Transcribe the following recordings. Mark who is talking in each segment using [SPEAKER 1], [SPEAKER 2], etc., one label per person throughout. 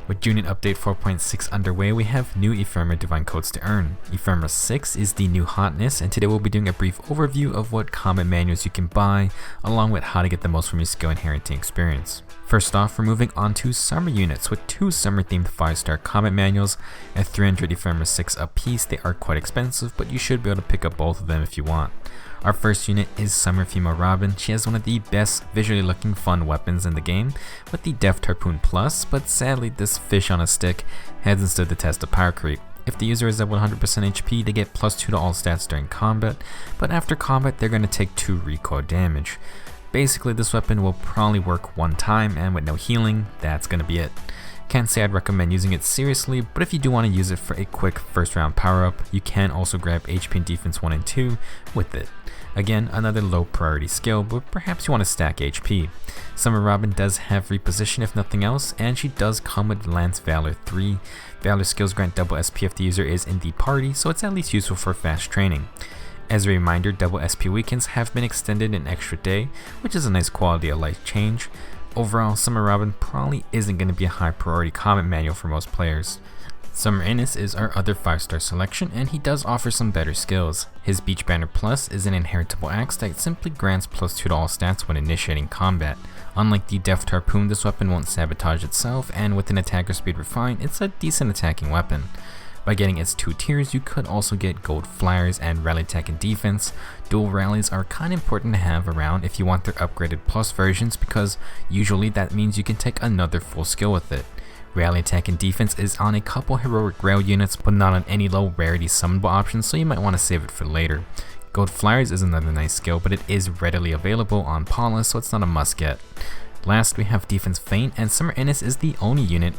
[SPEAKER 1] With Unit Update 4.6 underway, we have new Ephemera Divine Codes to earn. Ephemera 6 is the new hotness, and today we'll be doing a brief overview of what combat manuals you can buy, along with how to get the most from your skill inheriting experience. First off, we're moving on to summer units with 2 summer-themed 5-star combat manuals at 300 Ephemera 6 a piece. They are quite expensive, but you should be able to pick up both of them if you want. Our first unit is Summer Female Robin. She has one of the best visually looking fun weapons in the game with the Deft Harpoon Plus, but sadly this fish on a stick hasn't stood the test of power creep. If the user is at 100% HP, they get +2 to all stats during combat, but after combat they're going to take 2 recoil damage. Basically this weapon will probably work one time, and with no healing, that's going to be it. Can't say I'd recommend using it seriously, but if you do want to use it for a quick first round power up, you can also grab HP and Defense 1 and 2 with it. Again, another low priority skill, but perhaps you want to stack HP. Summer Robin does have reposition if nothing else, and she does come with Lance Valor 3. Valor skills grant double SP if the user is in the party, so it's at least useful for fast training. As a reminder, double SP weekends have been extended an extra day, which is a nice quality of life change. Overall, Summer Robin probably isn't going to be a high priority combat manual for most players. Summer Ennis is our other 5-star selection, and he does offer some better skills. His Beach Banner Plus is an inheritable axe that simply grants +2 to all stats when initiating combat. Unlike the Deft Harpoon, this weapon won't sabotage itself, and with an attacker speed refined, it's a decent attacking weapon. By getting its 2 tiers, you could also get gold flyers and rally attack and defense. Dual rallies are kind of important to have around if you want their upgraded plus versions, because usually that means you can take another full skill with it. Rally attack and defense is on a couple heroic rail units, but not on any low rarity summonable options, so you might want to save it for later. Gold flyers is another nice skill, but it is readily available on Paula, so it's not a must get. Last, we have Defense Feint, and Summer Ennis is the only unit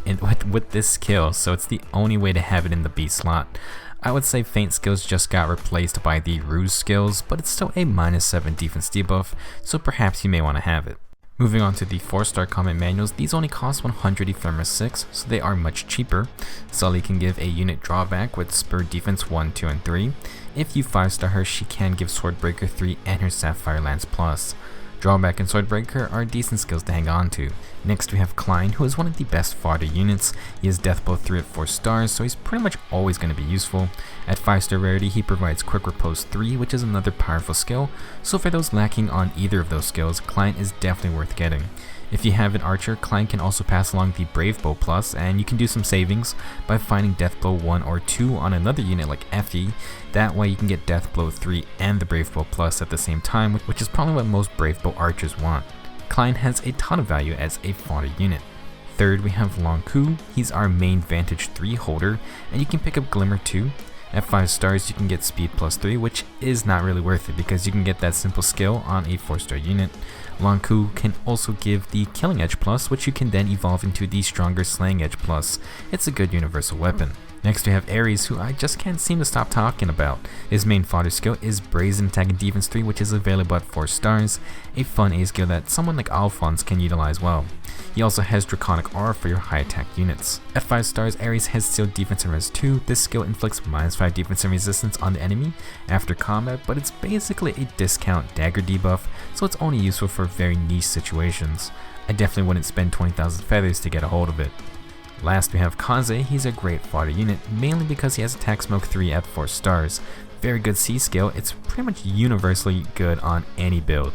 [SPEAKER 1] with this skill, so it's the only way to have it in the B slot. I would say Feint skills just got replaced by the Ruse skills, but it's still a -7 defense debuff, so perhaps you may want to have it. Moving on to the 4-star combat manuals, these only cost 100 Ephemera 6, so they are much cheaper. Sully can give a unit drawback with Spur Defense 1, 2, and 3. If you 5-star her, she can give Swordbreaker 3 and her Sapphire Lance Plus. Drawback and Swordbreaker are decent skills to hang on to. Next we have Klein, who is one of the best fodder units. He has Deathblow 3 at 4 stars, so he's pretty much always going to be useful. At 5-star rarity, he provides Quick Riposte 3, which is another powerful skill, so for those lacking on either of those skills, Klein is definitely worth getting. If you have an archer, Klein can also pass along the Brave Bow Plus, and you can do some savings by finding Deathblow 1 or 2 on another unit like Effie. That way you can get Deathblow 3 and the Brave Bow Plus at the same time, which is probably what most Brave Bow archers want. Klein has a ton of value as a fodder unit. Third, we have lon'qu. He's our main Vantage 3 holder, and you can pick up Glimmer 2. At 5 stars, you can get Speed +3, which is not really worth it because you can get that simple skill on a 4-star unit. lon'qu can also give the Killing Edge Plus, which you can then evolve into the stronger Slaying Edge Plus. It's a good universal weapon. Next we have Aries, who I just can't seem to stop talking about. His main fodder skill is Brazen Attack and Defense 3, which is available at 4 stars, a fun A skill that someone like Alphonse can utilize well. He also has Draconic Aura for your high attack units. At 5 stars, Aries has Sealed Defense and Res 2. This skill inflicts -5 defense and resistance on the enemy after combat, but it's basically a discount dagger debuff, so it's only useful for very niche situations. I definitely wouldn't spend 20,000 feathers to get a hold of it. Last we have Kaze. He's a great fodder unit, mainly because he has Attack Smoke 3 at 4 stars. Very good C skill, it's pretty much universally good on any build.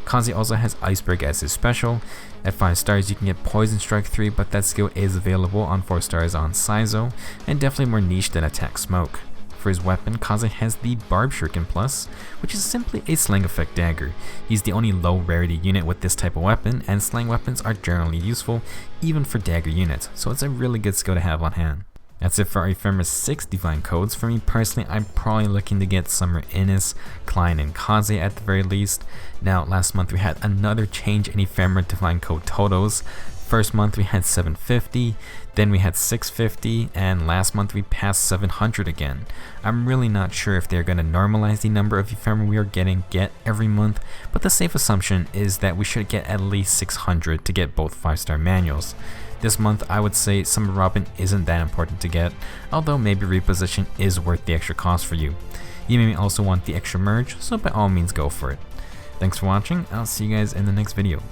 [SPEAKER 1] Kanzi also has Icebreak as his special. At 5 stars you can get Poison Strike 3, but that skill is available on 4 stars on Saizo, and definitely more niche than Attack Smoke. For his weapon, Kaze has the Barb Shuriken Plus, which is simply a slang effect dagger. He's the only low rarity unit with this type of weapon, and slang weapons are generally useful, even for dagger units, so it's a really good skill to have on hand. That's it for our Ephemera 6 Divine Codes. For me personally, I'm probably looking to get Summer Ennis, Cline, and Kaze at the very least. Now, last month we had another change in Ephemera Divine Code totals. First month we had 750, then we had 650, and last month we passed 700 again. I'm really not sure if they're going to normalize the number of ephemera we are get every month, but the safe assumption is that we should get at least 600 to get both 5-star manuals. This month I would say Summer Robin isn't that important to get, although maybe reposition is worth the extra cost for you. You may also want the extra merge, so by all means go for it. Thanks for watching, I'll see you guys in the next video.